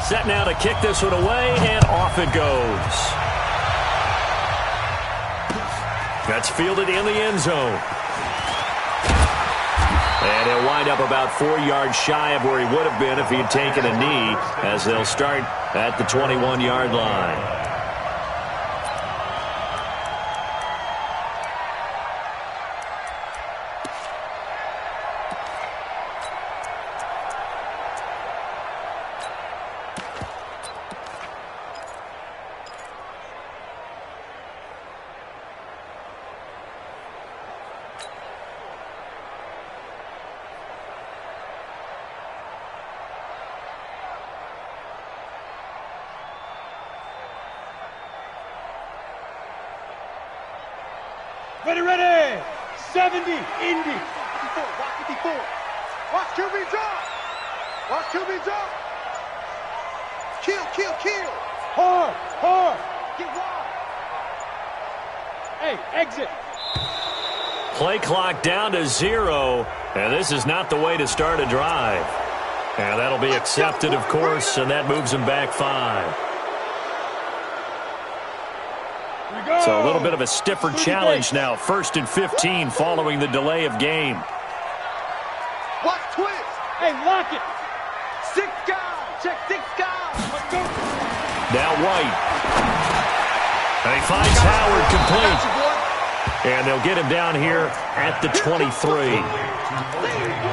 Set now to kick this one away, and off it goes. That's fielded in the end zone. And he'll wind up about 4 yards shy of where he would have been if he'd taken a knee, as they'll start at the 21-yard line. Ready, 70, Indy. 54, watch 54. Watch QB drop. Watch QB drop. Kill. Hard. Get wide. Hey, exit. Play clock down to 0, and this is not the way to start a drive. And that'll be accepted, of course, and that moves him back 5. So a little bit of a stiffer challenge now. 1st and 15 following the delay of game. Watch twist. Hey, lock it. 6 guys. Check 6 guys. Let's go. Now White. And he finds Howard complete. And they'll get him down here at the 23.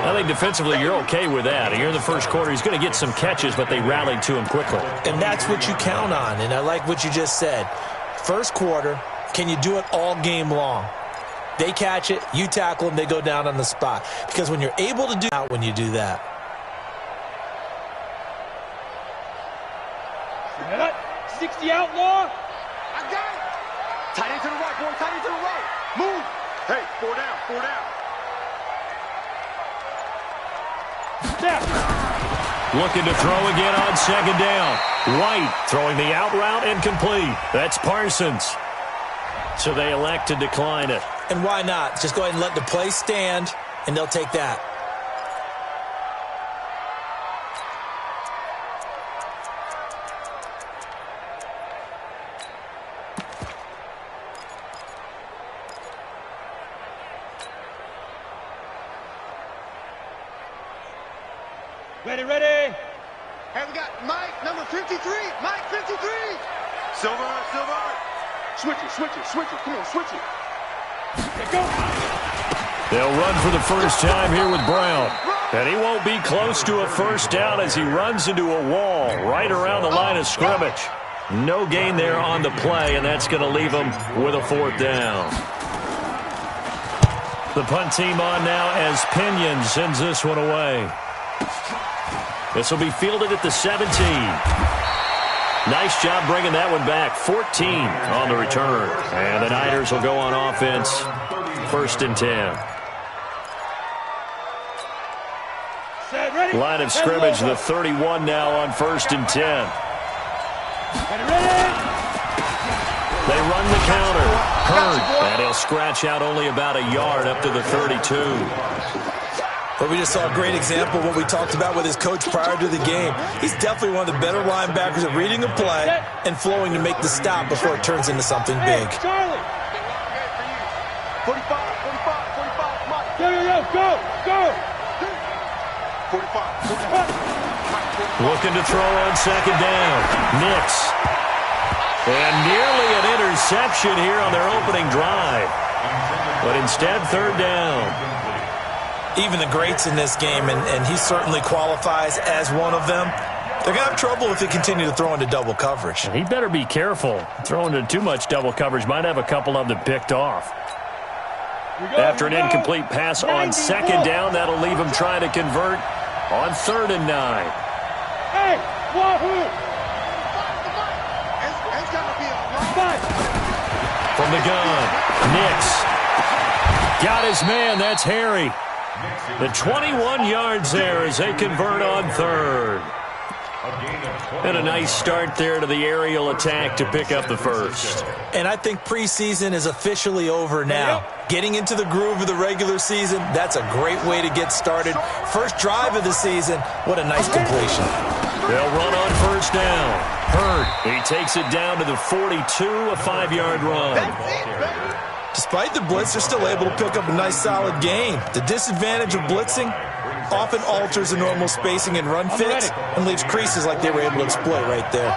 I think defensively you're okay with that. Here in the first quarter, he's going to get some catches, but they rallied to him quickly. And that's what you count on, and I like what you just said. First quarter, can you do it all game long? They catch it, you tackle them, they go down on the spot. Because when you're able to do that, when you do that. 60 outlaw. I got it. Tight end to the right, boy. Tight end to the right. Move. Hey, 4 down. Step. Looking to throw again on 2nd down. White throwing the out route and complete. That's Parsons. So they elect to decline it. And why not? Just go ahead and let the play stand, and they'll take that. Ready. Hey, we got Mike, number 53. Mike, 53. Silver. Switch it. Come on, switch it. Go. They'll run for the first time here with Brown. And he won't be close to a first down as he runs into a wall right around the line of scrimmage. No gain there on the play, and that's going to leave him with a 4th down. The punt team on now as Pinion sends this one away. This will be fielded at the 17. Nice job bringing that one back. 14 on the return. And the Niners will go on offense. 1st and 10. Line of scrimmage, the 31 now on 1st and 10. They run the counter. Hurd. And he'll scratch out only about a yard up to the 32. But we just saw a great example of what we talked about with his coach prior to the game. He's definitely one of the better linebackers at reading a play and flowing to make the stop before it turns into something big. Charlie. 45, Mike. Go. 45. Looking to throw on 2nd down. Nix. And nearly an interception here on their opening drive. But instead, 3rd down. Even the greats in this game, and he certainly qualifies as one of them, they're going to have trouble if they continue to throw into double coverage. He better be careful. Throwing into too much double coverage might have a couple of them picked off. After an incomplete pass on 2nd down, that'll leave him trying to convert on 3rd and 9. Hey, wahoo! From the gun, Nix. Got his man, that's Harry. The 21 yards there as they convert on 3rd. And a nice start there to the aerial attack to pick up the 1st. And I think preseason is officially over now. Getting into the groove of the regular season, that's a great way to get started. First drive of the season, what a nice completion. They'll run on 1st first down. Hurd, he takes it down to the 42, a 5-yard run. Despite the blitz, they're still able to pick up a nice, solid gain. The disadvantage of blitzing often alters the normal spacing and run fits and leaves creases like they were able to exploit right there.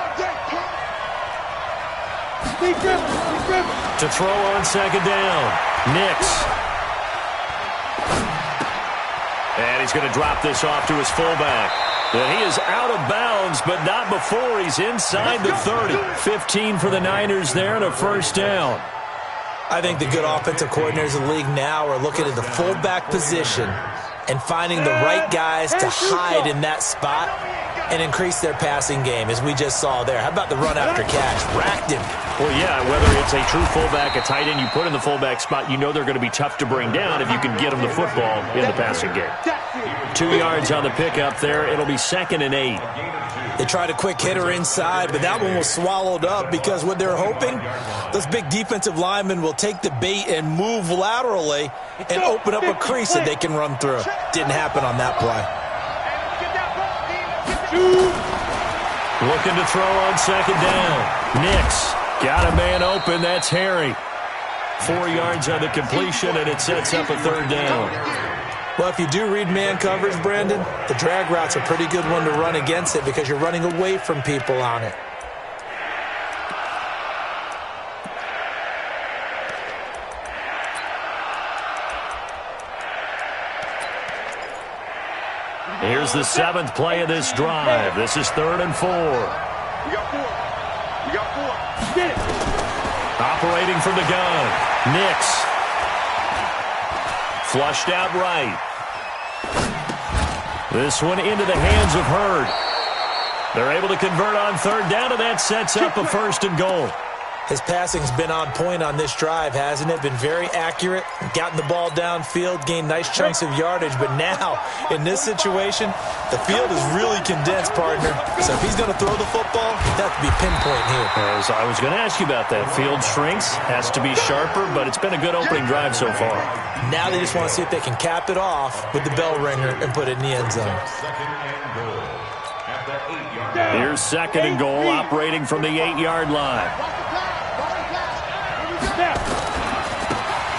To throw on second down, Nix. And he's going to drop this off to his fullback. And he is out of bounds, but not before he's inside the 30. 15 for the Niners there and a first down. I think the good offensive coordinators in the league now are looking at the fullback position and finding the right guys to hide in that spot and increase their passing game, as we just saw there. How about the run after catch? Racked him. Well, yeah, whether it's a true fullback, a tight end you put in the fullback spot, you know they're going to be tough to bring down if you can get them the football in the passing game. 2 yards on the pickup there. It'll be 2nd and 8. They tried a quick hitter inside, but that one was swallowed up because what they're hoping, those big defensive linemen will take the bait and move laterally and open up a crease that they can run through. Didn't happen on that play. Looking to throw on second down. Nix got a man open. That's Harry. 4 yards on the completion, and it sets up a 3rd down. Well, if you do read man coverage, Brandon, the drag route's a pretty good one to run against it because you're running away from people on it. Here's the 7th play of this drive. This is 3rd and 4. We got 4. We got 4. Get it. Operating from the gun. Nix. Flushed out right. This one into the hands of Hurd. They're able to convert on 3rd down, and that sets up a 1st and goal. His passing's been on point on this drive, hasn't it? Been very accurate, gotten the ball downfield, gained nice chunks of yardage. But now, in this situation, the field is really condensed, partner. So if he's going to throw the football, he'd have to be pinpoint here. As I was going to ask you about that. Field shrinks, has to be sharper, but it's been a good opening drive so far. Now they just want to see if they can cap it off with the bell ringer and put it in the end zone. Here's 2nd and goal, operating from the 8-yard line.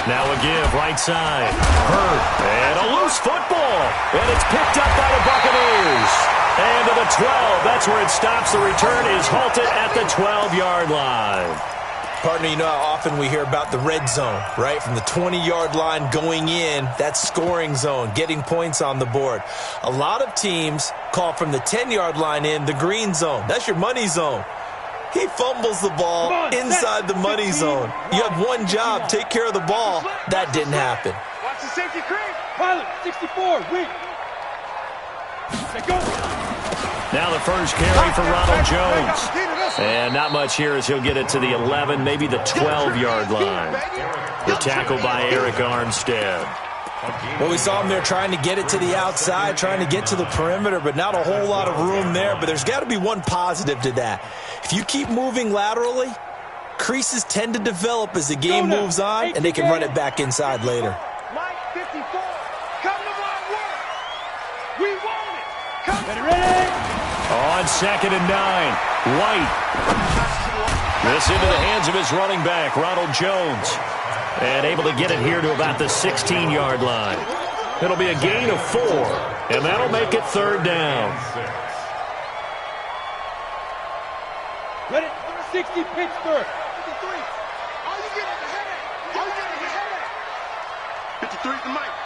Now a give, right side. Hurd, and a loose football. And it's picked up by the Buccaneers. And to the 12, that's where it stops. The return is halted at the 12-yard line. Partner, you know how often we hear about the red zone, right? From the 20-yard line going in, that's scoring zone, getting points on the board. A lot of teams call from the 10-yard line in the green zone. That's your money zone. He fumbles the ball inside the money zone. You have one job, take care of the ball. That didn't happen. Watch the safety creep. Pilot, 64, wait. Go. Now the first carry for Ronald Jones. And not much here as he'll get it to the 11, maybe the 12-yard line. The tackle by Eric Armstead. Well, we saw him there trying to get it to the outside, trying to get to the perimeter, but not a whole lot of room there. But there's got to be one positive to that. If you keep moving laterally, creases tend to develop as the game moves on, and they can run it back inside later. Mike 54, come to my work. We want it. Come ready. On 2nd and 9, White. This into the hands of his running back, Ronald Jones. And able to get it here to about the 16-yard line. It'll be a gain of 4, and that'll make it 3rd down. Ready? 60 Pittsburgh. 53. All you get is a headache. All you get is a headache. 53 to Mike.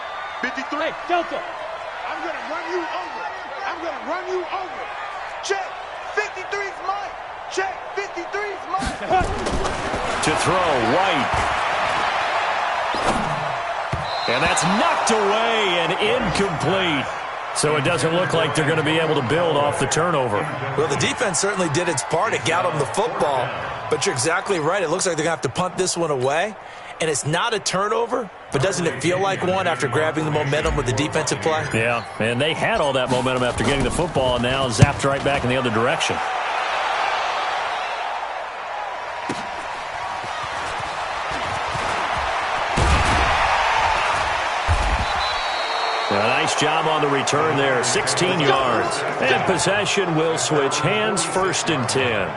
53. Hey, Delta. I'm going to run you over. I'm going to run you over. Check. 53's Mike. Check. 53's Mike. To throw, White. And that's knocked away and incomplete. So it doesn't look like they're going to be able to build off the turnover. Well, the defense certainly did its part. It got them the football. But you're exactly right. It looks like they're going to have to punt this one away. And it's not a turnover, but doesn't it feel like one after grabbing the momentum with the defensive play? Yeah, and they had all that momentum after getting the football and now zapped right back in the other direction. A nice job on the return there, 16 yards. And possession will switch hands, 1st and 10.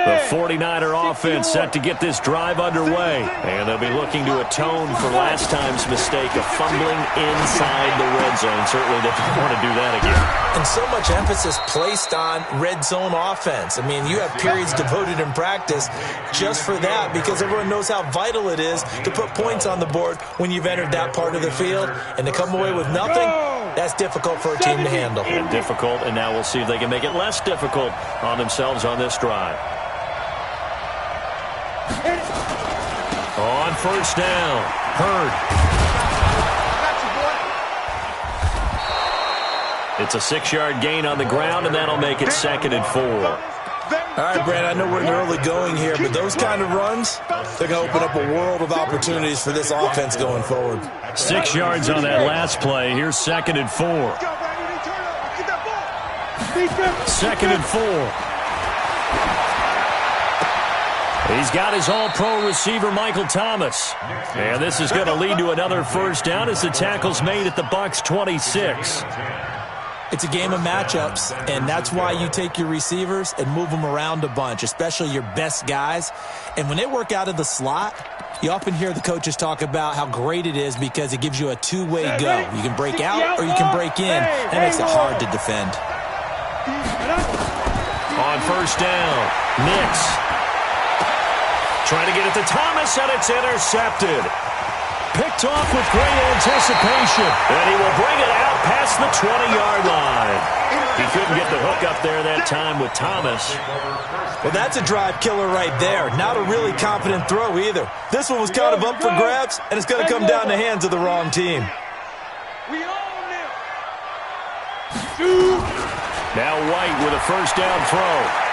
The 49er offense set to get this drive underway. And they'll be looking to atone for last time's mistake of fumbling inside the red zone. Certainly they don't want to do that again. And so much emphasis placed on red zone offense. I mean, you have periods devoted in practice just for that because everyone knows how vital it is to put points on the board when you've entered that part of the field. And to come away with nothing, that's difficult for a team to handle. And difficult, and now we'll see if they can make it less difficult on themselves on this drive. On 1st down, Hurd. It's a 6-yard gain on the ground, and that'll make it 2nd and 4. All right, Brad, I know we're in the early going here, but those kind of runs, they're going to open up a world of opportunities for this offense going forward. 6 yards on that last play. Here's 2nd and 4. 2nd and 4. He's got his all-pro receiver, Michael Thomas. And this is going to lead to another 1st down as the tackle's made at the Bucs 26. It's a game of matchups, and that's why you take your receivers and move them around a bunch, especially your best guys. And when they work out of the slot, you often hear the coaches talk about how great it is because it gives you a two-way go. You can break out or you can break in. That makes it hard to defend. On 1st down, Nix. Trying to get it to Thomas, and it's intercepted. Picked off with great anticipation. And he will bring it out past the 20-yard line. He couldn't get the hook up there that time with Thomas. Well, that's a drive killer right there. Not a really confident throw either. This one was kind of up for grabs, and it's going to come down the hands of the wrong team. Now White with a 1st down throw.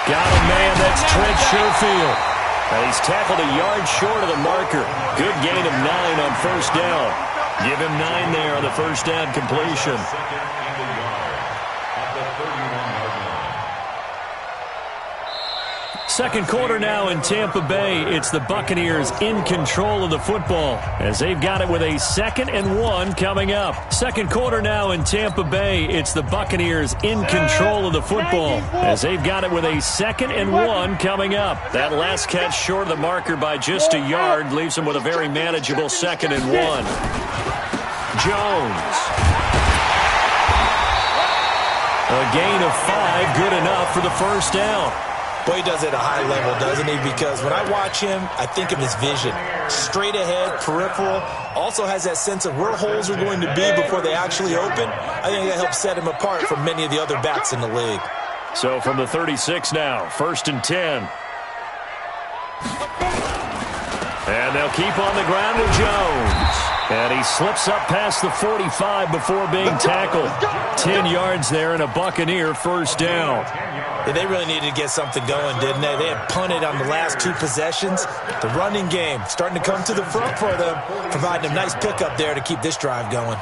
Got a man, that's Trent Sherfield. And he's tackled a yard short of the marker. Good gain of 9 on 1st down. Give him 9 there on the 1st down completion. Second quarter now in Tampa Bay. It's the Buccaneers in control of the football as they've got it with a 2nd and 1 coming up. Second quarter now in Tampa Bay. It's the Buccaneers in control of the football as they've got it with a 2nd and 1 coming up. That last catch short of the marker by just a yard leaves them with a very manageable 2nd and 1. Jones. A gain of 5, good enough for the 1st down. Boy, he does it at a high level, doesn't he? Because when I watch him, I think of his vision. Straight ahead, peripheral. Also has that sense of where holes are going to be before they actually open. I think that helps set him apart from many of the other backs in the league. So from the 36 now, 1st and 10. And they'll keep on the ground with Jones. And he slips up past the 45 before being tackled. 10 yards there and a Buccaneer 1st down. Yeah, they really needed to get something going, didn't they? They had punted on the last 2 possessions. The running game starting to come to the front for them, providing a nice pickup there to keep this drive going.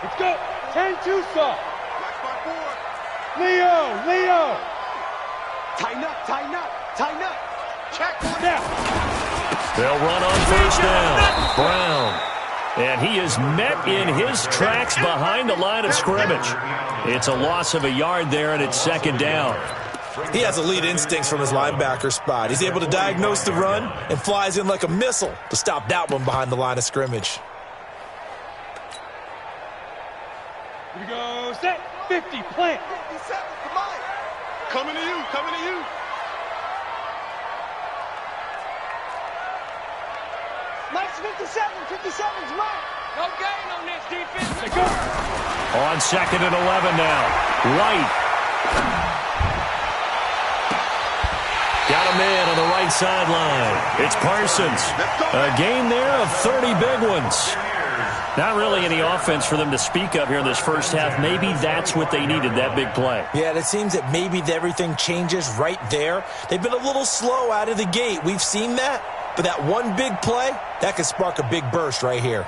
Let's go. 10-2, Saw. Leo. Tighten up. Check one out. They'll run on 1st down. Brown. And he is met in his tracks behind the line of scrimmage. It's a loss of a yard there, and it's 2nd down. He has elite instincts from his linebacker spot. He's able to diagnose the run and flies in like a missile to stop that one behind the line of scrimmage. Here we go. Set. 50. Plant. 57. Come on. Coming to you. Nice 57's mine. No gain on this defense. Let's go. On 2nd and 11 now. White. Got a man on the right sideline. It's Parsons. A gain there of 30 big ones. Not really any offense for them to speak of here in this first half. Maybe that's what they needed, that big play. Yeah, it seems that maybe everything changes right there. They've been a little slow out of the gate. We've seen that. But that one big play, that could spark a big burst right here.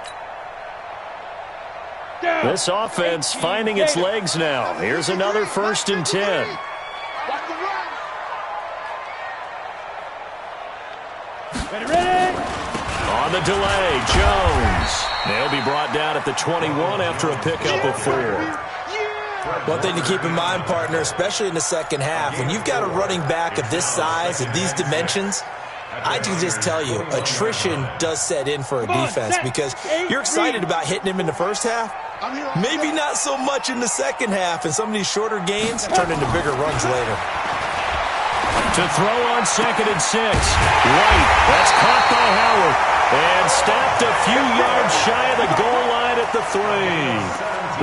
This offense finding its legs now. Here's another 1st and 10. the delay, Jones. They'll be brought down at the 21 after a pickup of 4. One thing to keep in mind, partner, especially in the second half, when you've got a running back of this size, of these dimensions, I can just tell you, attrition does set in for a defense because you're excited about hitting him in the first half. Maybe not so much in the second half, and some of these shorter gains turn into bigger runs later. To throw on 2nd and 6. White, that's caught by Howard. And stopped a few yards shy of the goal line at the 3.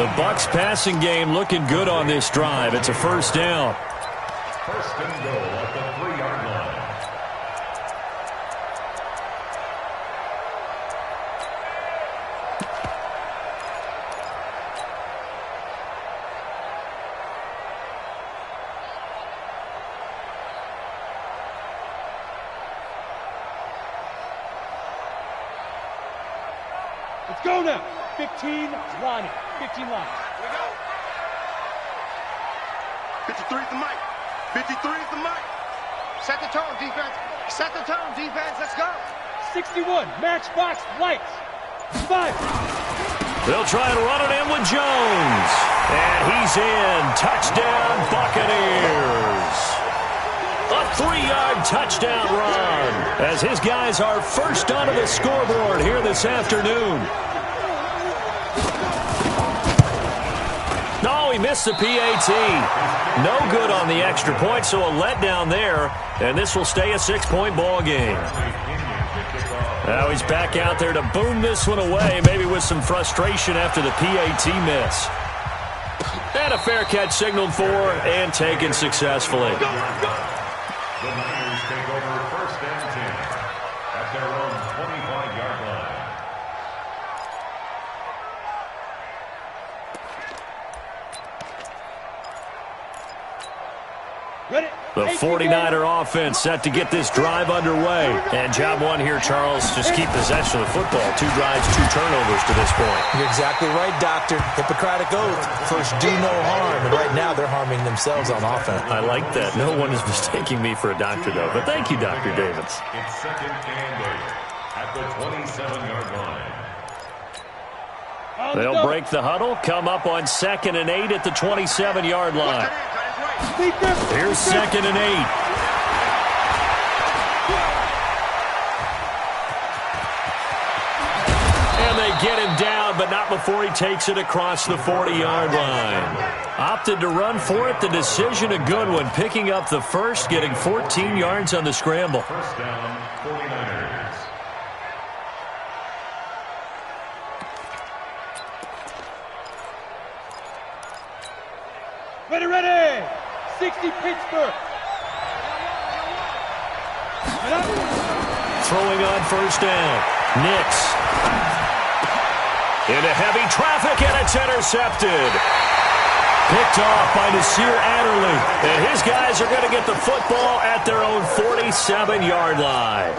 The Bucs passing game looking good on this drive. It's a first down. First and goal at the 3-yard line. Let's go now. 15 line. 15 line. Here we go. 53 is the mic. 53 is the mic. Set the tone, defense. Set the tone, defense. Let's go. 61. Matchbox lights. 5. They'll try and run it in with Jones. And he's in. Touchdown, Buccaneers. A 3-yard touchdown run as his guys are first onto the scoreboard here this afternoon. No, he missed the PAT. No good on the extra point, so a letdown there, and this will stay a 6-point ball game. Now he's back out there to boom this one away, maybe with some frustration after the PAT miss. And a fair catch signaled for and taken successfully. The Niners take over 1st and 10 at their own 25-yard line. Ready? The 49er offense set to get this drive underway. And job one here, Charles, just keep possession of the football. 2 drives, 2 turnovers to this point. You're exactly right, Doctor. Hippocratic oath. First, do no harm. And right now, they're harming themselves on offense. I like that. No one is mistaking me for a doctor, though. But thank you, Dr. Davis. It's 2nd and 8 at the 27-yard line. They'll break the huddle, come up on 2nd and 8 at the 27-yard line. Here's 2nd and 8. And they get him down, but not before he takes it across the 40-yard line. Opted to run for it. The decision a good one. Picking up the first, getting 14 yards on the scramble. First down, 49ers. Ready. 60 Pittsburgh. Throwing on first down. Nix. Into heavy traffic, and it's intercepted. Picked off by Nasir Adderley. And his guys are going to get the football at their own 47-yard line.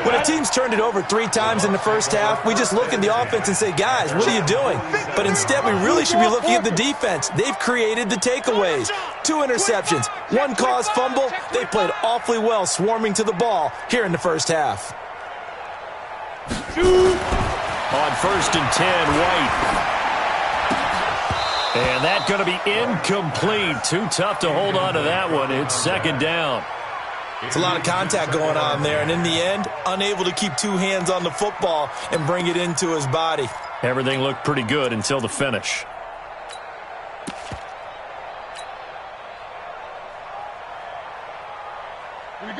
When a team's turned it over 3 times in the first half, we just look at the offense and say, guys, what are you doing? But instead, we really should be looking at the defense. They've created the takeaways. 2 interceptions, 1 caused fumble. They played awfully well swarming to the ball here in the first half. On 1st and 10, White. And that's going to be incomplete. Too tough to hold on to that one. It's 2nd down. It's a lot of contact going on there, and in the end, unable to keep 2 hands on the football and bring it into his body. Everything looked pretty good until the finish.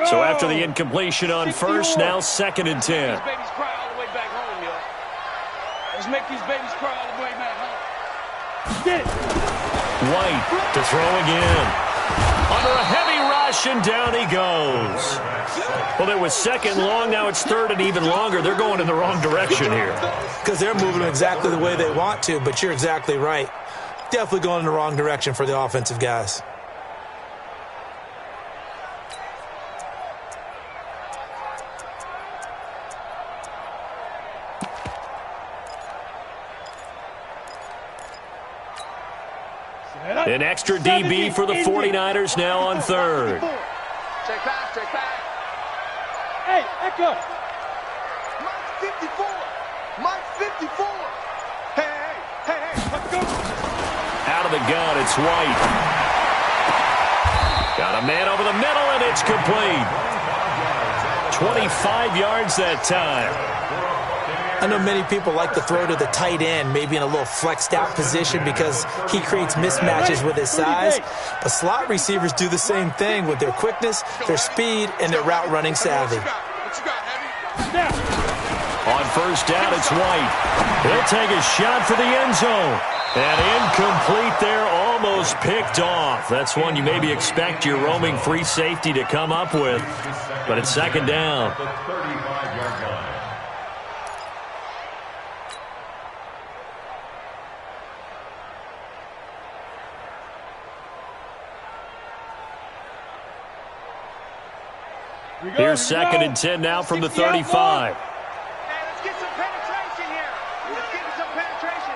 So after the incompletion on 1st, now 2nd and 10. These babies cry all the way back home, yo. Let's make these babies cry all the way back home. Get it. White to throw again. Under a heavy rush, and down he goes. Well, it was 2nd long. Now it's 3rd and even longer. They're going in the wrong direction here. Because they're moving exactly the way they want to, but you're exactly right. Definitely going in the wrong direction for the offensive guys. An extra DB for the 49ers now on 3rd. Check back. Hey, Echo. the gun. It's White. Got a man over the middle, and it's complete. 25 yards that time. I know many people like to throw to the tight end, maybe in a little flexed out position because he creates mismatches with his size. But slot receivers do the same thing with their quickness, their speed, and their route running savvy. On first down, it's White. He'll take a shot for the end zone. And incomplete there, almost picked off. That's one you maybe expect your roaming free safety to come up with. But it's second down. Here's second and 10 now from the 35. Let's get some penetration here. Let's get some penetration.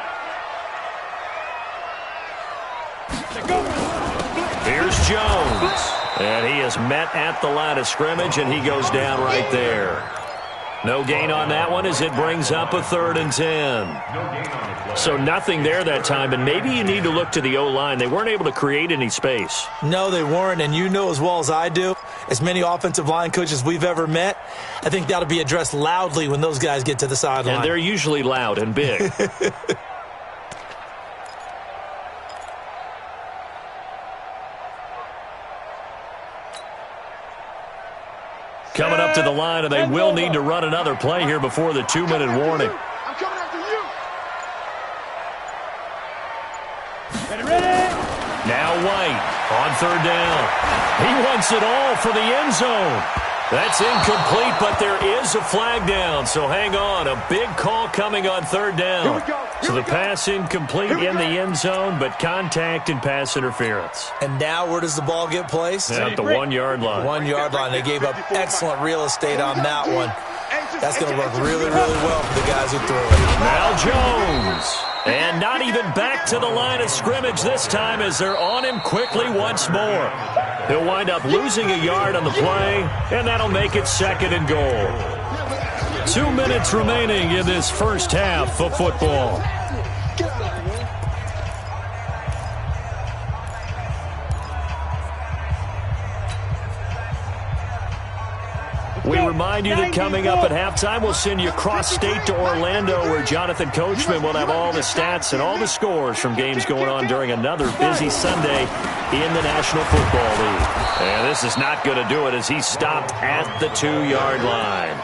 Here's Jones. And he is met at the line of scrimmage, and he goes down right there. No gain on that one as it brings up a 3rd and 10. So nothing there that time, and maybe you need to look to the O-line. They weren't able to create any space. No, they weren't, and you know as well as I do, as many offensive line coaches we've ever met, I think that'll be addressed loudly when those guys get to the sideline. And they're usually loud and big. Coming up to the line, and they will need to run another play here before the 2-minute warning. I'm coming after you. Ready? Now White on 3rd down. He wants it all for the end zone. That's incomplete, but there is a flag down, so hang on. A big call coming on 3rd down. So the pass incomplete in the end zone, but contact and pass interference. And now where does the ball get placed? At the 1-yard line. 1-yard line. They gave up excellent real estate on that one. That's going to work really, really well for the guys who threw it. Now Jones. And not even back to the line of scrimmage this time as they're on him quickly once more. He'll wind up losing a yard on the play, and that'll make it 2nd and goal. 2 minutes remaining in this first half of football. We remind you that coming up at halftime, we'll send you cross-state to Orlando, where Jonathan Coachman will have all the stats and all the scores from games going on during another busy Sunday in the National Football League. And this is not going to do it as he stopped at the 2-yard line.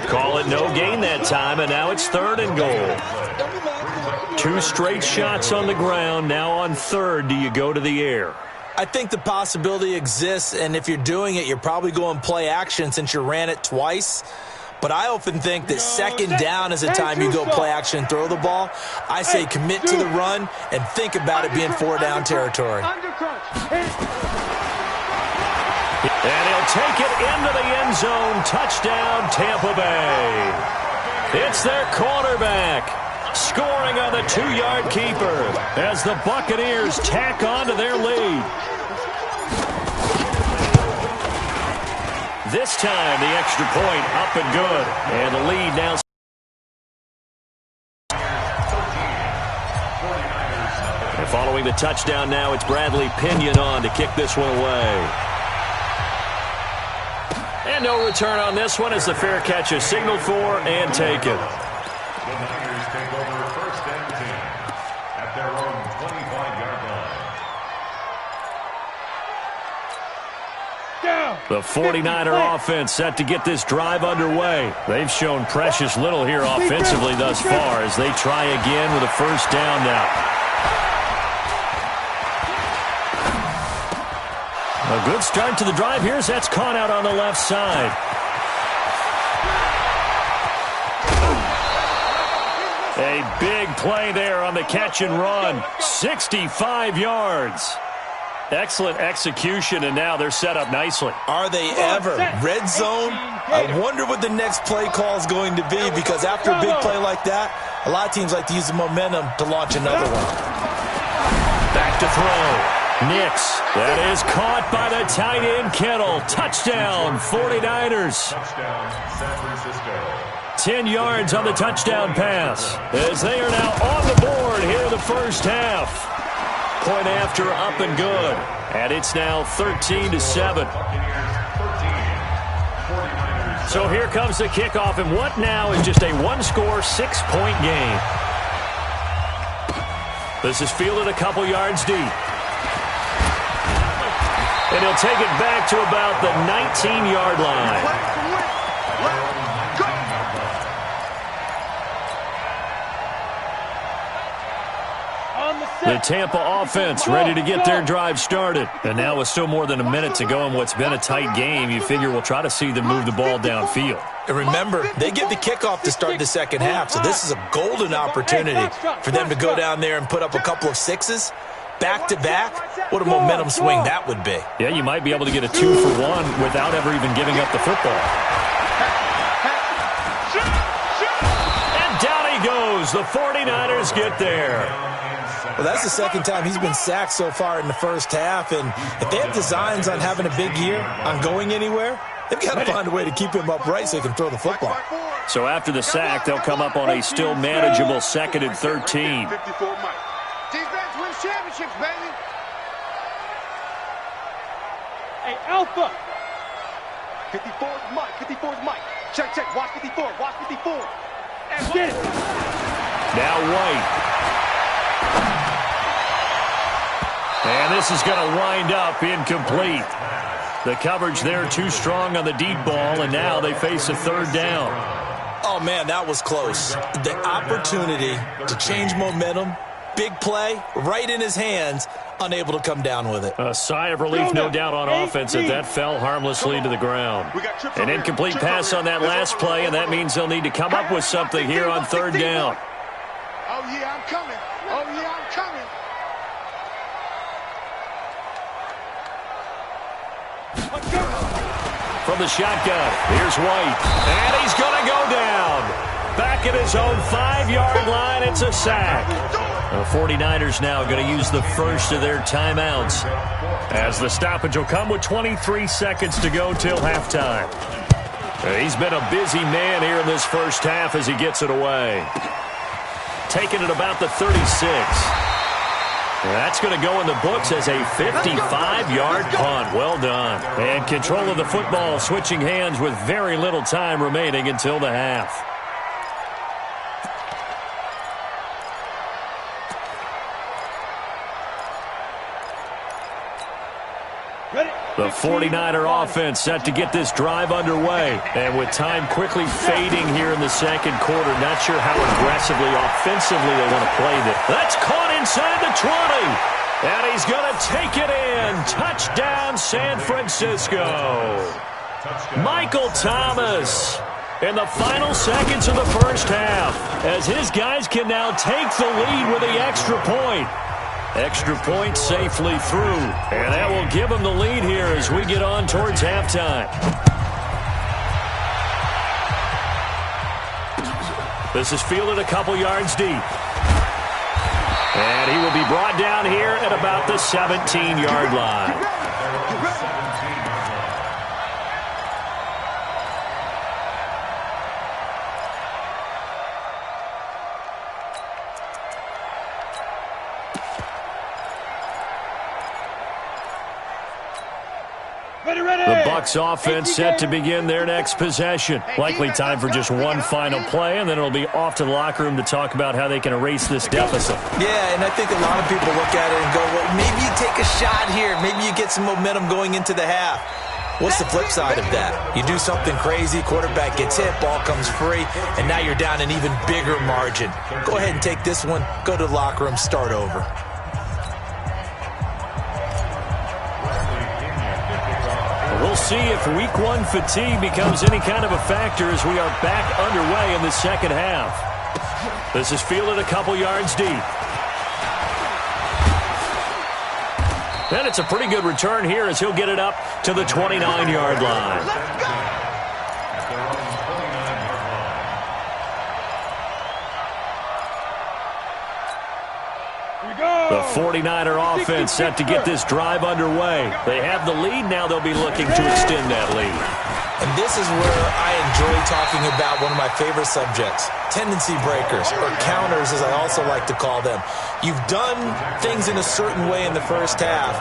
Call it no gain that time, and now it's 3rd and goal. 2 straight shots on the ground. Now on 3rd, do you go to the air? I think the possibility exists, and if you're doing it, you're probably going play action since you ran it twice. But I often think that 2nd down is the time you go play action and throw the ball. I say commit to the run and think about it being 4-down territory. And he'll take it into the end zone. Touchdown, Tampa Bay. It's their quarterback scoring on the 2-yard keeper as the Buccaneers tack on to their lead. This time, the extra point up and good. And the lead now. And following the touchdown now, it's Bradley Pinion on to kick this one away. And no return on this one as the fair catch is signaled for and taken. The Niners take over 1st and 10 at their own 25-yard line. The 49er offense set to get this drive underway. They've shown precious little here offensively thus far as they try again with a 1st down now. A good start to the drive here as that's caught out on the left side. A big play there on the catch and run. 65 yards. Excellent execution, and now they're set up nicely. Are they ever? Red zone? I wonder what the next play call is going to be, because after a big play like that, a lot of teams like to use the momentum to launch another one. Back to throw. Nix. That is caught by the tight end, Kittle. Touchdown, 49ers. Touchdown, San Francisco. 10 yards on the touchdown pass as they are now on the board here in the first half. point after up and good. And it's now 13-7. So here comes the kickoff, and what now is just a one-score, 6-point game. This is fielded a couple yards deep. And he'll take it back to about the 19-yard line. The Tampa offense ready to get their drive started. And now with still more than a minute to go in what's been a tight game, you figure we'll try to see them move the ball downfield. And remember, they get the kickoff to start the second half, so this is a golden opportunity for them to go down there and put up a couple of sixes back-to-back. What a momentum swing that would be. Yeah, you might be able to get a 2-for-1 without ever even giving up the football. And down he goes. The 49ers get there. Well, that's the second time he's been sacked so far in the first half, and if they have designs on having a big year, on going anywhere, they've got to find a way to keep him upright so he can throw the football. So after the sack, they'll come up on a still manageable 2nd and 13. Defense wins championships, baby. Hey, Alpha. 54 is Mike. 54 is Mike. Check, check. Watch 54. Watch 54. And get it. Now White. And this is going to wind up incomplete. The coverage there too strong on the deep ball, and now they face a third down. Oh, man, that was close. The opportunity to change momentum, big play, right in his hands, unable to come down with it. A sigh of relief, no doubt, on offense as that fell harmlessly to the ground. An incomplete pass on that last play, and that means they'll need to come up with something here on third down. Oh, yeah, I'm coming. Oh, yeah, I'm coming. From the shotgun, here's White. And he's going to go down. Back at his own 5-yard line, it's a sack. The 49ers now going to use the first of their timeouts, as the stoppage will come with 23 seconds to go till halftime. He's been a busy man here in this first half as he gets it away. Taking it about the 36. That's going to go in the books as a 55-yard punt. Well done. And control of the football switching hands with very little time remaining until the half. The 49er offense set to get this drive underway. And with time quickly fading here in the second quarter, not sure how aggressively, offensively they want to play this. That's caught inside the 20. And he's going to take it in. Touchdown, San Francisco. Michael Thomas in the final seconds of the first half, as his guys can now take the lead with the extra point. Extra point safely through, and that will give them the lead here as we get on towards halftime. This is fielded a couple yards deep. And he will be brought down here at about the 17-yard line. The Bucs offense set to begin their next possession. Likely time for just one final play, and then it'll be off to the locker room to talk about how they can erase this deficit. Yeah, and I think a lot of people look at it and go, well, maybe you take a shot here. Maybe you get some momentum going into the half. What's the flip side of that? You do something crazy, quarterback gets hit, ball comes free, and now you're down an even bigger margin. Go ahead and take this one, go to the locker room, start over. We'll see if week one fatigue becomes any kind of a factor as we are back underway in the second half. This is fielded a couple yards deep. And it's a pretty good return here as he'll get it up to the 29-yard line. Let's go. The 49er offense set to get this drive underway. They have the lead. Now they'll be looking to extend that lead. And this is where I enjoy talking about one of my favorite subjects, tendency breakers, or counters as I also like to call them. You've done things in a certain way in the first half,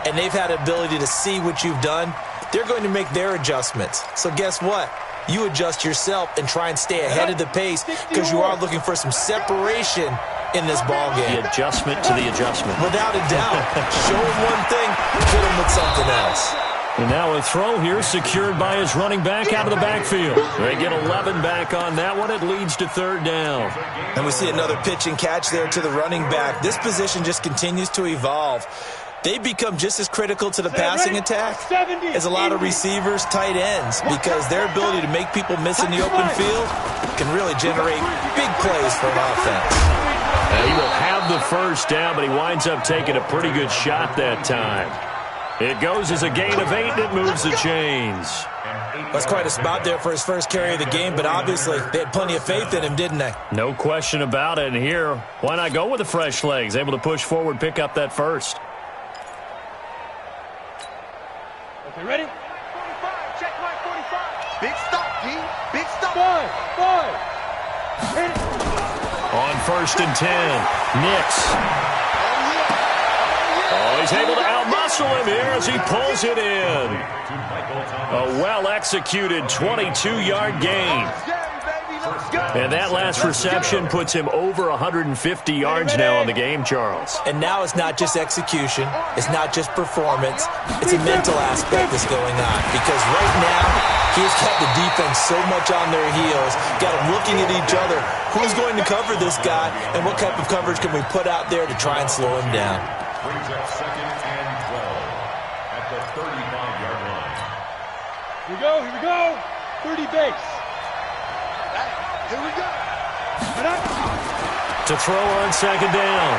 and they've had the ability to see what you've done. They're going to make their adjustments. So guess what? You adjust yourself and try and stay ahead of the pace because you are looking for some separation in this ball game. The adjustment to the adjustment. Without a doubt. Show him one thing, hit him with something else. And now a throw here secured by his running back out of the backfield. They get 11 back on that one. It leads to third down. And we see another pitch and catch there to the running back. This position just continues to evolve. They become just as critical to the passing attack as a lot of receivers, tight ends, because their ability to make people miss in the open field can really generate big plays for an offense. He will have the first down, but he winds up taking a pretty good shot that time. It goes as a gain of 8, and it moves the chains. That's quite a spot there for his first carry of the game, but obviously they had plenty of faith in him, didn't they? No question about it. And here, why not go with the fresh legs? Able to push forward, pick up that first. Okay, ready? 45, check my 45. Big stop, G. Big stop. 5. Hit it. On 1st and 10, Nix. Oh, he's able to outmuscle him here as he pulls it in. A well-executed 22-yard gain. And that last reception puts him over 150 yards now on the game, Charles. And now it's not just execution. It's not just performance. It's a mental aspect that's going on. Because right now, he has kept the defense so much on their heels, got them looking at each other. Who's going to cover this guy, and what type of coverage can we put out there to try and slow him down? Brings up 2nd and 12 at the 35-yard line. Here we go. 30 base. Here we go. To throw on 2nd down,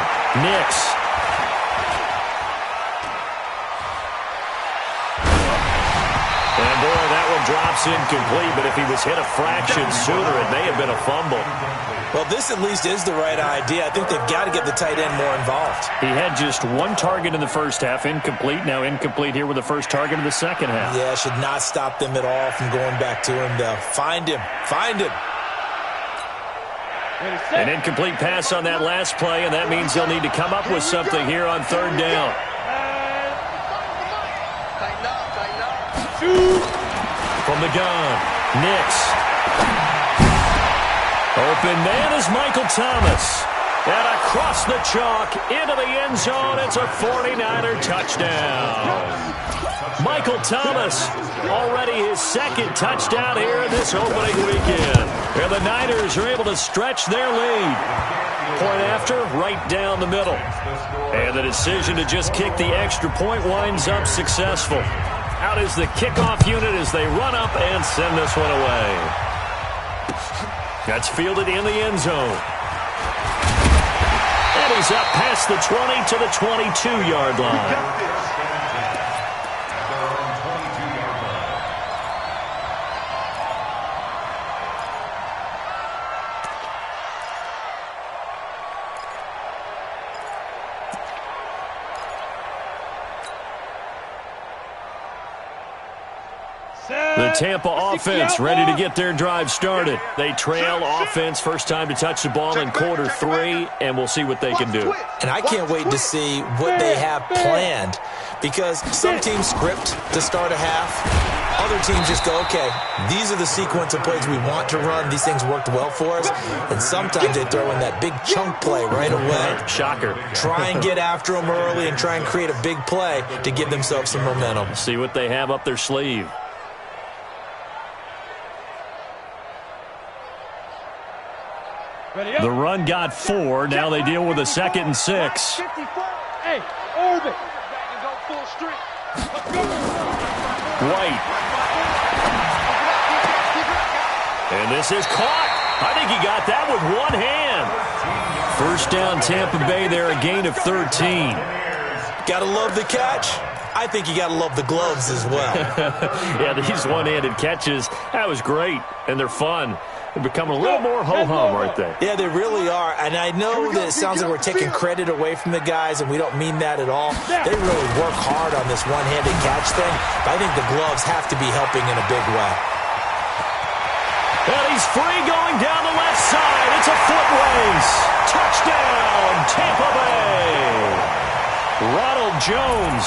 Nix. And boy, that one drops incomplete, but if he was hit a fraction sooner, it may have been a fumble. Well, this at least is the right idea. I think they've got to get the tight end more involved. He had just one target in the first half, incomplete. Now incomplete here with the first target of the second half. Yeah, should not stop them at all from going back to him, though. Find him. Find him. An incomplete pass on that last play, and that means they'll need to come up with something here on 3rd down. From the gun, Nix. Open man is Michael Thomas. And across the chalk into the end zone, it's a 49er touchdown. Michael Thomas, already his 2nd touchdown here this opening weekend. And the Niners are able to stretch their lead. Point after, right down the middle. And the decision to just kick the extra point winds up successful. Out is the kickoff unit as they run up and send this one away. That's fielded in the end zone. And he's up past the 20 to the 22-yard line. The Tampa offense ready to get their drive started. They trail offense first time to touch the ball in quarter 3, and we'll see what they can do. And I can't wait to see what they have planned, because some teams script to start a half. Other teams just go, okay, these are the sequence of plays we want to run. These things worked well for us. And sometimes they throw in that big chunk play right away. Shocker. Try and get after them early and try and create a big play to give themselves some momentum. See what they have up their sleeve. The run got 4. Now they deal with a 2nd and 6. Hey, orbit. White. And this is caught. I think he got that with one hand. First down, Tampa Bay there, a gain of 13. Gotta love the catch. I think you got to love the gloves as well. Yeah, these one-handed catches, that was great, and they're fun. They're becoming a little more ho-hum right there. Yeah, they really are. And I know that it sounds like we're taking credit away from the guys, and we don't mean that at all. They really work hard on this one-handed catch thing. But I think the gloves have to be helping in a big way. And he's free going down the left side. It's a foot race. Touchdown, Tampa Bay. Ronald Jones,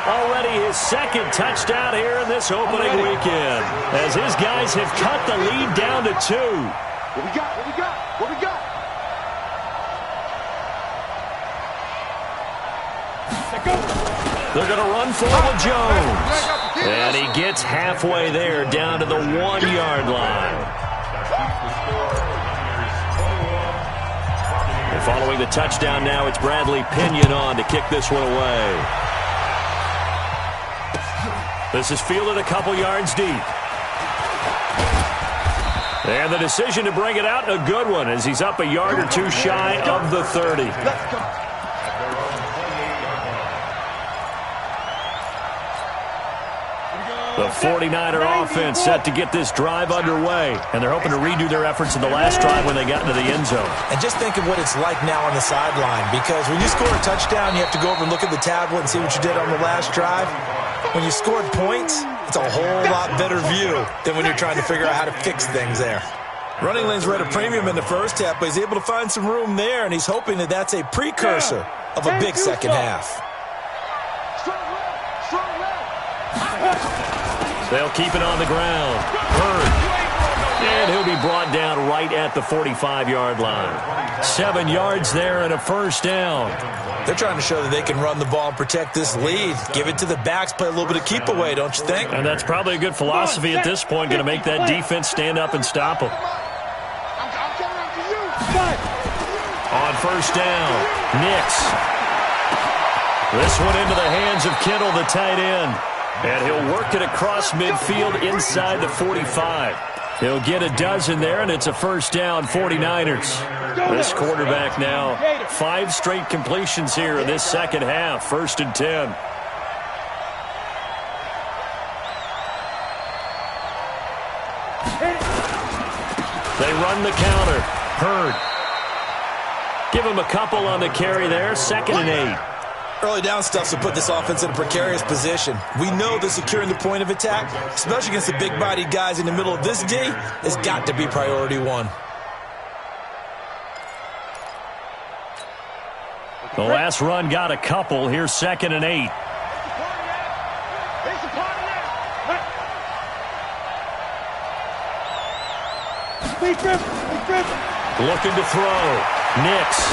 already his second touchdown here in this opening weekend, as his guys have cut the lead down to 2. What we got? What we got? What we got? They're going to run forward with Jones. And he gets halfway there, down to the 1-yard line. And following the touchdown now, it's Bradley Pinion on to kick this one away. This is fielded a couple yards deep. And the decision to bring it out, a good one, as he's up a yard or two shy of the 30. Let's go. The 49er offense set to get this drive underway, and they're hoping to redo their efforts in the last drive when they got into the end zone. And just think of what it's like now on the sideline, because when you score a touchdown, you have to go over and look at the tablet and see what you did on the last drive. When you scored points, it's a whole lot better view than when you're trying to figure out how to fix things there. Running lanes were at a premium in the first half, but he's able to find some room there, and he's hoping that that's a precursor of a big second half. They'll keep it on the ground. Hurd. And he'll be brought down right at the 45-yard line. 7 yards there and a first down. They're trying to show that they can run the ball and protect this lead. Give it to the backs, play a little bit of keep away, don't you think? And that's probably a good philosophy at this point, going to make that defense stand up and stop them. On first down, Nix. This one into the hands of Kittle, the tight end. And he'll work it across midfield inside the 45. He'll get a dozen there, and it's a first down, 49ers. This quarterback now, 5 straight completions here in this second half, 1st and 10. They run the counter. Hurd. Give him a couple on the carry there, 2nd and 8. Early down stuff to put this offense in a precarious position. We know that securing the point of attack, especially against the big-bodied guys in the middle of this D, has got to be priority 1. The last run got a couple. Here's 2nd and 8. Looking to throw. Nix.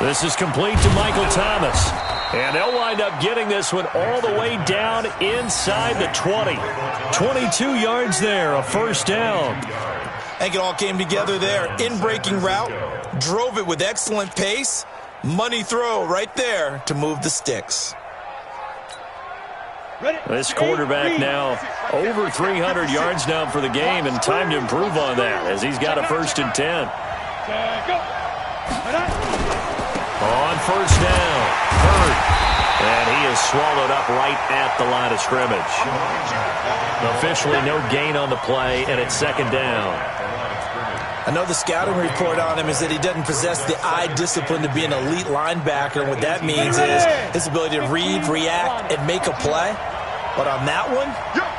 This is complete to Michael Thomas. And they'll wind up getting this one all the way down inside the 20. 22 yards there, a first down. I think it all came together there. In-breaking route, drove it with excellent pace. Money throw right there to move the sticks. This quarterback now over 300 yards now for the game, and time to improve on that as he's got a 1st and 10. On first down, Hurd. And he is swallowed up right at the line of scrimmage. Officially no gain on the play, and it's 2nd down. I know the scouting report on him is that he doesn't possess the eye discipline to be an elite linebacker. And what that means is his ability to read, react, and make a play. But on that one,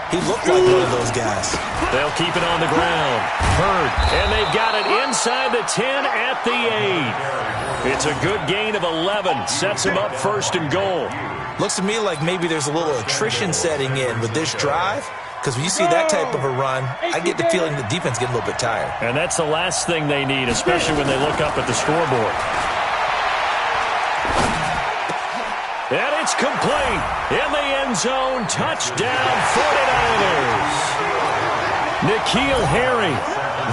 he looked like one of those guys. They'll keep it on the ground. Hurd. And they've got it inside the 10 at the 8. It's a good gain of 11. Sets him up 1st and goal. Looks to me like maybe there's a little attrition setting in with this drive. Because when you see that type of a run, I get the feeling the defense getting a little bit tired. And that's the last thing they need, especially when they look up at the scoreboard. And it's complete. In the end zone, touchdown 49ers. N'Keal Harry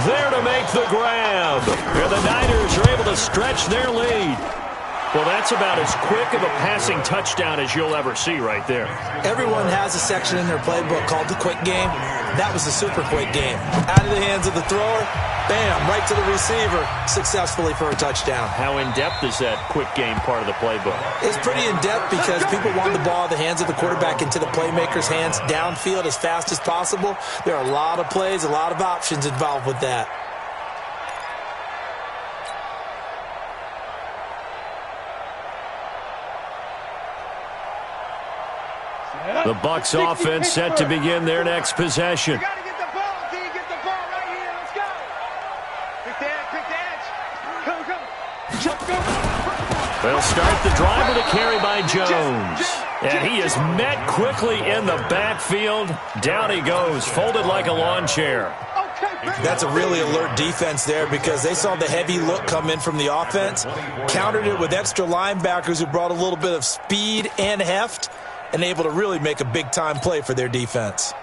there to make the grab. And the Niners are able to stretch their lead. Well, that's about as quick of a passing touchdown as you'll ever see right there. Everyone has a section in their playbook called the quick game. That was the super quick game. Out of the hands of the thrower, Bam, right to the receiver, successfully for a touchdown. How in-depth is that quick game part of the playbook? It's pretty in-depth because people want the ball in the hands of the quarterback into the playmaker's hands downfield as fast as possible. There are a lot of plays, a lot of options involved with that. The Bucs offense set to begin their next possession. You gotta get the ball, D. Get the ball right here. Let's go. Quick the edge. Come. They'll start the drive with a carry by Jones. And he is met quickly in the backfield. Down he goes, folded like a lawn chair. That's a really alert defense there because they saw the heavy look come in from the offense, countered it with extra linebackers who brought a little bit of speed and heft, and able to really make a big-time play for their defense.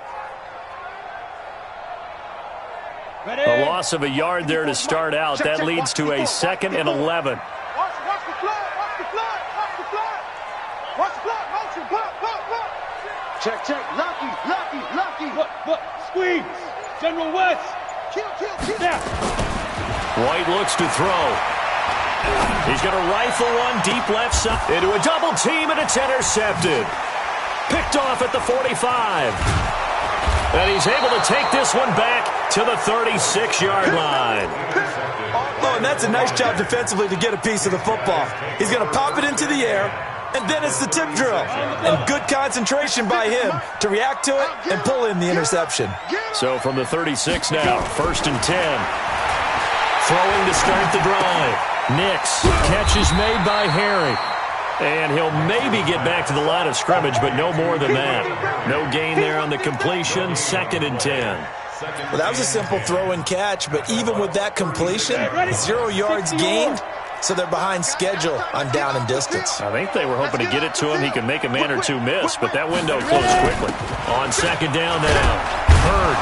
A loss of a yard there to start out. That leads to a 2nd and 11. Watch the flood. Watch the flood. Motion. Block. Check. Lucky. Look. Squeeze. General West. Kill. Snap. White looks to throw. He's going to rifle one deep left side into a double team, and it's intercepted. Picked off at the 45. And he's able to take this one back to the 36-yard line. Oh, and that's a nice job defensively to get a piece of the football. He's going to pop it into the air, and then it's the tip drill. And good concentration by him to react to it and pull in the interception. So from the 36 now, 1st and 10. Throwing to start the drive. Nix. Catch is made by Harry. And he'll maybe get back to the line of scrimmage, but no more than that. No gain there on the completion, 2nd and 10. Well, that was a simple throw and catch, but even with that completion, 0 yards gained, so they're behind schedule on down and distance. I think they were hoping to get it to him. He could make a man or two miss, but that window closed quickly. On 2nd down now, Hurd.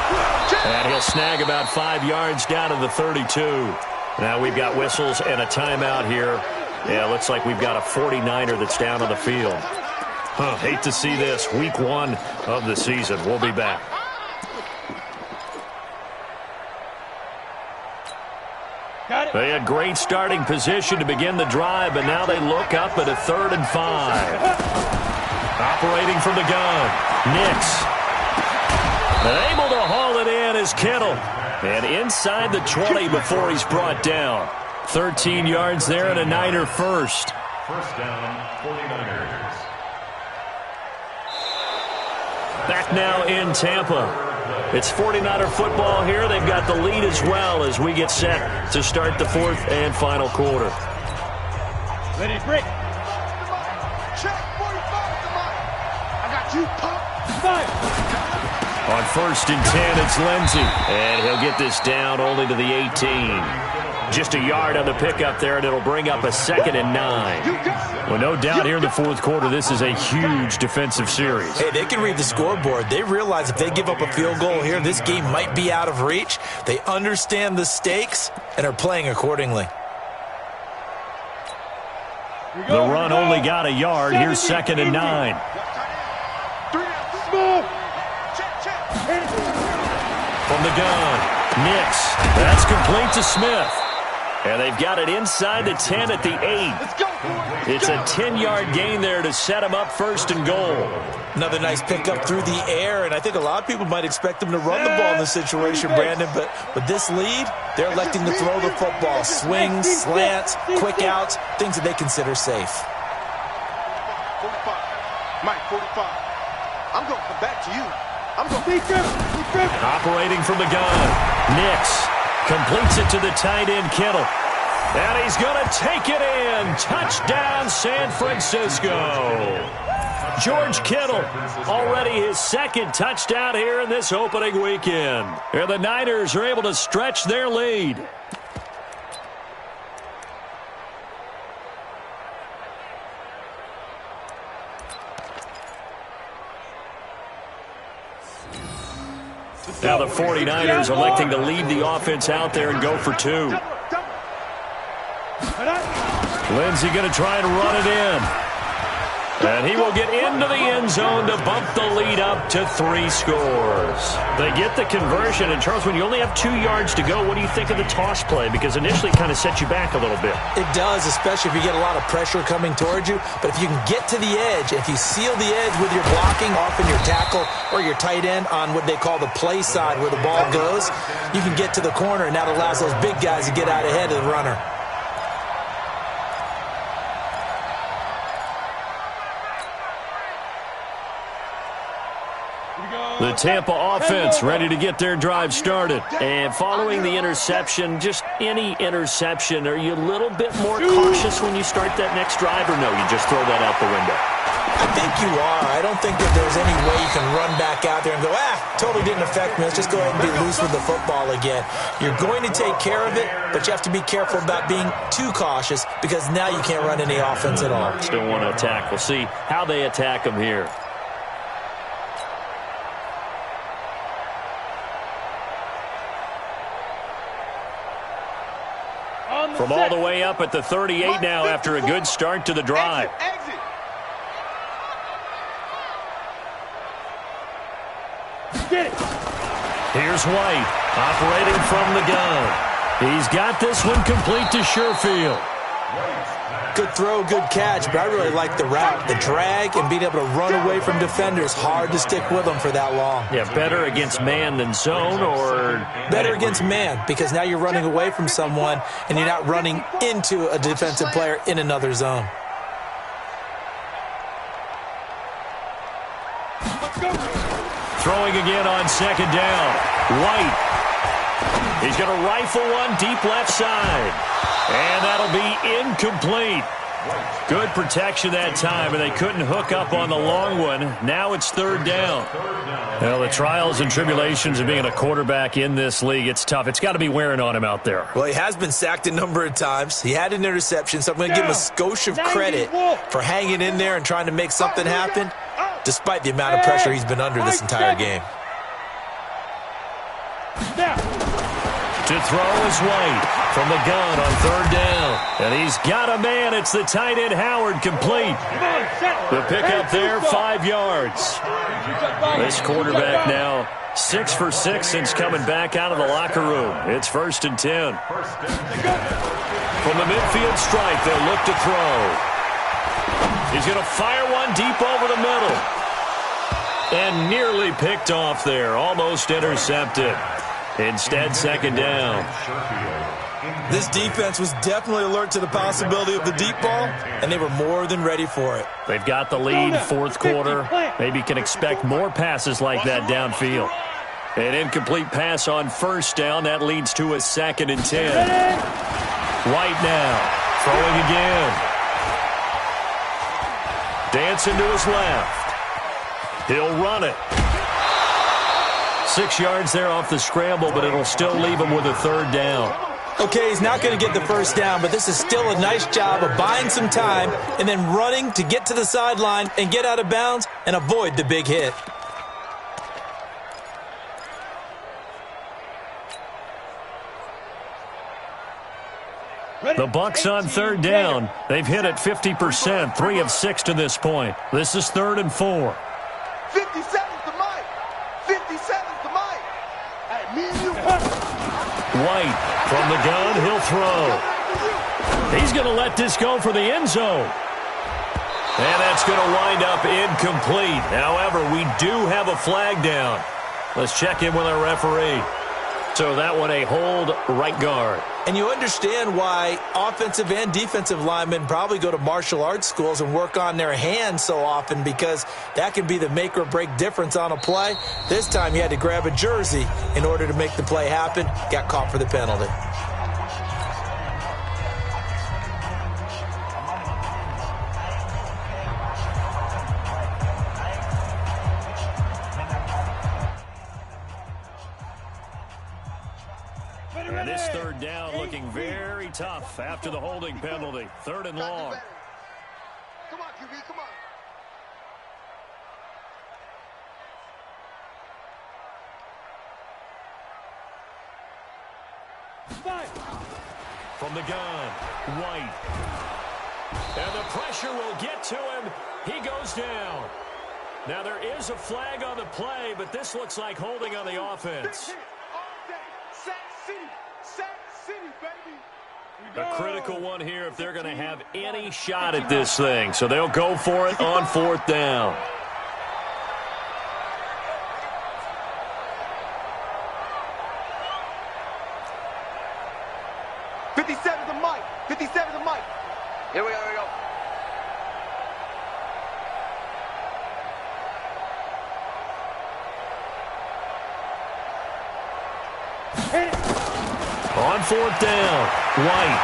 And he'll snag about 5 yards down to the 32. Now we've got whistles and a timeout here. Yeah, looks like we've got a 49er that's down on the field. Hate to see this. Week 1 of the season. We'll be back. They had great starting position to begin the drive, but now they look up at a 3rd and 5. Operating from the gun, Nix. And able to haul it in is Kittle. And inside the 20 before he's brought down. 13 yards there and a Niner first. First down, 49ers. Back now in Tampa. It's 49er football here. They've got the lead as well as we get set to start the 4th and final quarter. Ready, break. Check 45. I got you, pop. 5. On 1st and 10, it's Lindsey. And he'll get this down only to the 18. Just a yard on the pickup there, and it'll bring up a 2nd and 9. Well, no doubt here in the 4th quarter, this is a huge defensive series. Hey, they can read the scoreboard. They realize if they give up a field goal here, this game might be out of reach. They understand the stakes and are playing accordingly. The run only got a yard. Here's 2nd and 9. From the gun, Nix. That's complete to Smith. And they've got it inside the 10 at the 8. It's a 10-yard gain there to set him up 1st and goal. Another nice pickup through the air, and I think a lot of people might expect them to run the ball in this situation, Brandon, but with this lead, they're electing to throw the football. Swings, slants, quick outs, things that they consider safe. 45. Mike, 45. I'm going to come back to you. I'm going to Operating from the gun, Nix completes it to the tight end, Kittle. And he's going to take it in. Touchdown, San Francisco. George Kittle, already his 2nd touchdown here in this opening weekend. And the Niners are able to stretch their lead. Now the 49ers electing to leave the offense out there and go for 2. Lindsey going to try and run it in. And he will get into the end zone to bump the lead up to 3 scores. They get the conversion. And, Charles, when you only have 2 yards to go, what do you think of the toss play? Because initially it kind of set you back a little bit. It does, especially if you get a lot of pressure coming towards you. But if you can get to the edge, if you seal the edge with your blocking, often your tackle or your tight end on what they call the play side where the ball goes, you can get to the corner, and that allows those big guys to get out ahead of the runner. The Tampa offense ready to get their drive started. And following the interception, just any interception, are you a little bit more cautious when you start that next drive, or no, you just throw that out the window? I think you are. I don't think that there's any way you can run back out there and go, totally didn't affect me. Let's just go ahead and be loose with the football again. You're going to take care of it, but you have to be careful about being too cautious because now you can't run any offense at all. Still want to attack. We'll see how they attack them here. From all the way up at the 38 now after a good start to the drive. Here's White operating from the gun. He's got this one complete to Sherfield. Good throw, good catch, but I really like the route. The drag and being able to run away from defenders, hard to stick with them for that long. Yeah, better against man than zone, or? Better against man, because now you're running away from someone and you're not running into a defensive player in another zone. Throwing again on second down. White. He's going to rifle one deep left side. And that'll be incomplete. Good protection that time, and they couldn't hook up on the long one. Now it's third down. Well, the trials and tribulations of being a quarterback in this league, it's tough. It's got to be wearing on him out there. Well, he has been sacked a number of times. He had an interception, so I'm going to give him a skosh of credit for hanging in there and trying to make something happen, despite the amount of pressure he's been under this entire game. To throw is White from the gun on third down. And he's got a man. It's the tight end Howard, complete. The pickup there, 5 yards. This quarterback now 6 for 6 since coming back out of the locker room. It's 1st and 10. From the midfield stripe, they'll look to throw. He's going to fire one deep over the middle. And nearly picked off there. Almost intercepted. Instead, second down. This defense was definitely alert to the possibility of the deep ball, and they were more than ready for it. They've got the lead, fourth quarter. Maybe can expect more passes like that downfield. An incomplete pass on first down. That leads to a 2nd and 10. White now, throwing again. Dancing to his left. He'll run it. 6 yards there off the scramble, but it'll still leave him with a third down. Okay, he's not going to get the first down, but this is still a nice job of buying some time and then running to get to the sideline and get out of bounds and avoid the big hit. The Bucs on third down. They've hit it 50%, 3 of 6 to this point. This is 3rd and 4. 57's the mic. 57's the mic. Hey, me and you. White from the gun. He'll throw. He's going to let this go for the end zone. And that's going to wind up incomplete. However, we do have a flag down. Let's check in with our referee. So that one a hold, right guard. And you understand why offensive and defensive linemen probably go to martial arts schools and work on their hands so often, because that can be the make or break difference on a play. This time he had to grab a jersey in order to make the play happen. Got caught for the penalty. And this third down looking very tough after the holding penalty. 3rd and long. Come on, QB, come on. From the gun, White. And the pressure will get to him. He goes down. Now, there is a flag on the play, but this looks like holding on the offense. A critical one here if they're going to have any shot at this thing. So they'll go for it on 4th down. Here we go, On 4th down, White.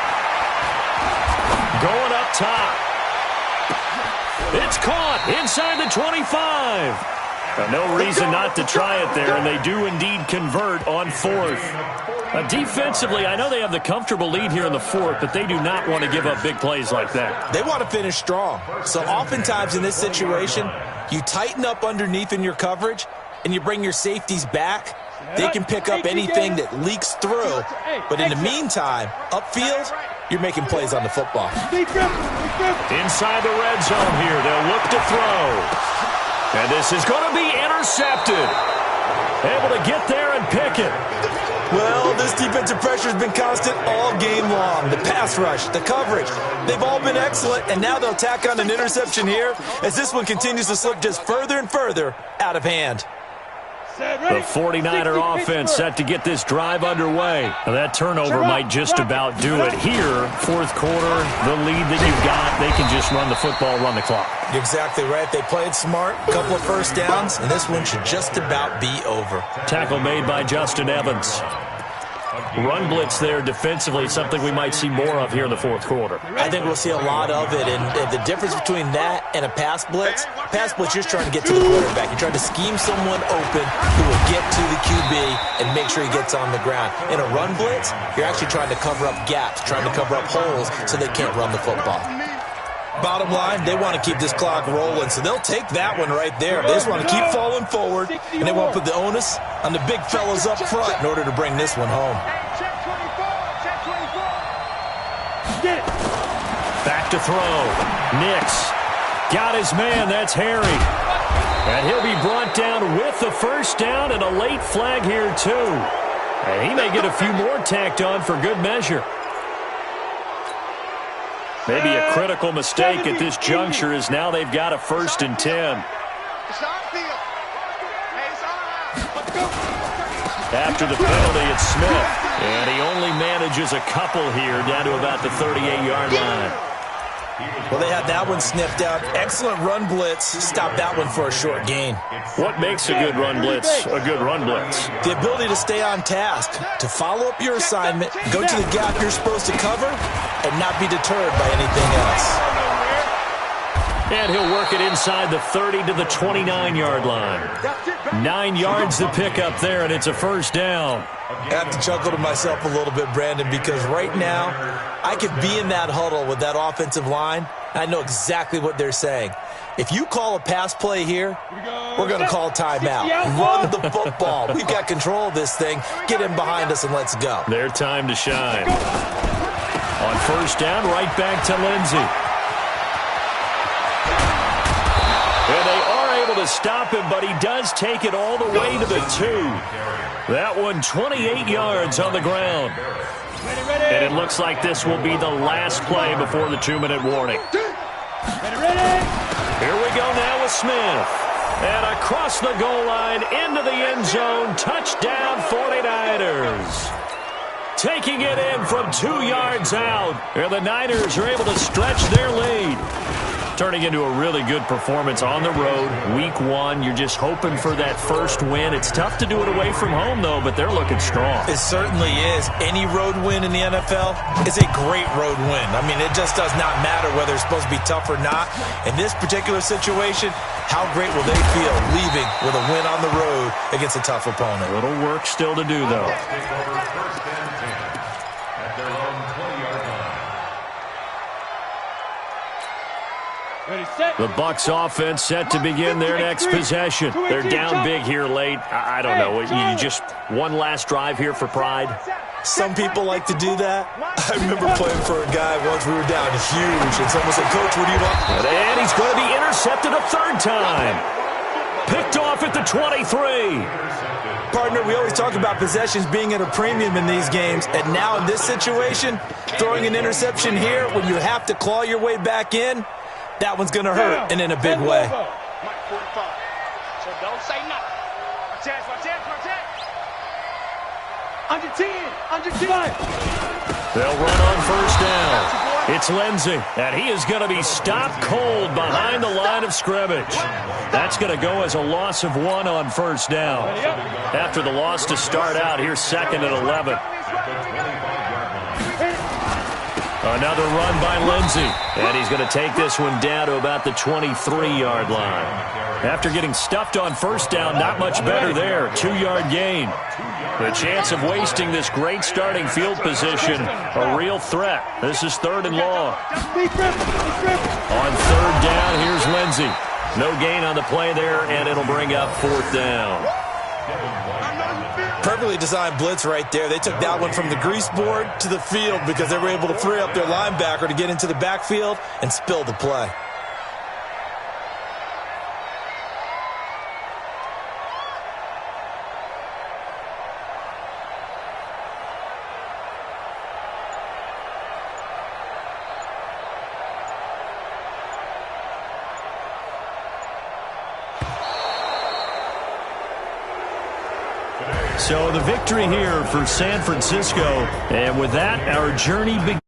Going up top. It's caught inside the 25. No reason not to try it there, and they do indeed convert on 4th. Defensively, I know they have the comfortable lead here in the 4th, but they do not want to give up big plays like that. They want to finish strong. So oftentimes in this situation, you tighten up underneath in your coverage, and you bring your safeties back. They can pick up anything that leaks through. But in the meantime, upfield, you're making plays on the football. Inside the red zone here, they'll look to throw. And this is going to be intercepted. Able to get there and pick it. Well, this defensive pressure has been constant all game long. The pass rush, the coverage, they've all been excellent, and now they'll tack on an interception here as this one continues to slip just further and further out of hand. The 49er offense set to get this drive underway. Now that turnover might just about do it. Here, 4th quarter, the lead that you've got, they can just run the football, run the clock. You're exactly right. They played smart, a couple of first downs, and this one should just about be over. Tackle made by Justin Evans. Run blitz there defensively, something we might see more of here in the 4th quarter. I think we'll see a lot of it, and the difference between that and a pass blitz, you're trying to get to the quarterback. You're trying to scheme someone open who will get to the QB and make sure he gets on the ground. In a run blitz, you're actually trying to cover up gaps, trying to cover up holes so they can't run the football. Bottom line, they want to keep this clock rolling, so they'll take that one right there. They just want to keep falling forward, and they want to put the onus on the big fellas up front in order to bring this one home. Back to throw. Nix got his man. That's Harry. And he'll be brought down with the first down and a late flag here, too. And he may get a few more tacked on for good measure. Maybe a critical mistake at this juncture is now they've got a 1st and 10. After the penalty, it's Smith. And he only manages a couple here down to about the 38-yard line. Well, they had that one sniffed out. Excellent run blitz. Stop that one for a short gain. What makes a good run blitz a good run blitz? The ability to stay on task, to follow up your assignment, go to the gap you're supposed to cover, and not be deterred by anything else. And he'll work it inside the 30 to the 29-yard line. 9 yards to pick up there, and it's a 1st down. I have to chuckle to myself a little bit, Brandon, because right now I could be in that huddle with that offensive line. I know exactly what they're saying. If you call a pass play here, we're going to call timeout. Run the football. We've got control of this thing. Get in behind us and let's go. Their time to shine. On 1st down, right back to Lindsey. And they are able to stop him, but he does take it all the way to the 2. That one 28 yards on the ground. And it looks like this will be the last play before the 2-minute warning. Here we go now with Smith. And across the goal line, into the end zone, touchdown 49ers. Taking it in from 2 yards out. And the Niners are able to stretch their lead. Turning into a really good performance on the road. Week 1, you're just hoping for that first win. It's tough to do it away from home, though, but they're looking strong. It certainly is. Any road win in the NFL is a great road win. I mean, it just does not matter whether it's supposed to be tough or not. In this particular situation, how great will they feel leaving with a win on the road against a tough opponent? A little work still to do, though. The Bucs offense set to begin their next possession. They're down big here late. I don't know. You just one last drive here for pride? Some people like to do that. I remember playing for a guy once. We were down huge, and someone said, "Coach, what do you want?" And he's going to be intercepted a third time. Picked off at the 23. Partner, we always talk about possessions being at a premium in these games, and now in this situation, throwing an interception here when you have to claw your way back in, that one's going to hurt, and in a big way. Mike 45. So don't say nothing. Watch out. Under 10. Under 10. They'll run on first down. It's Lindsey, and he is going to be stopped cold behind the line of scrimmage. That's going to go as a loss of 1 on first down. After the loss to start out, here's 2nd and 11. Another run by Lindsey, and he's going to take this one down to about the 23-yard line. After getting stuffed on first down, not much better there. 2-yard gain. The chance of wasting this great starting field position, a real threat. This is 3rd and long. On 3rd down, here's Lindsey. No gain on the play there, and it'll bring up 4th down. Perfectly designed blitz right there. They took that one from the grease board to the field because they were able to free up their linebacker to get into the backfield and spill the play. So the victory here for San Francisco. And with that, our journey begins.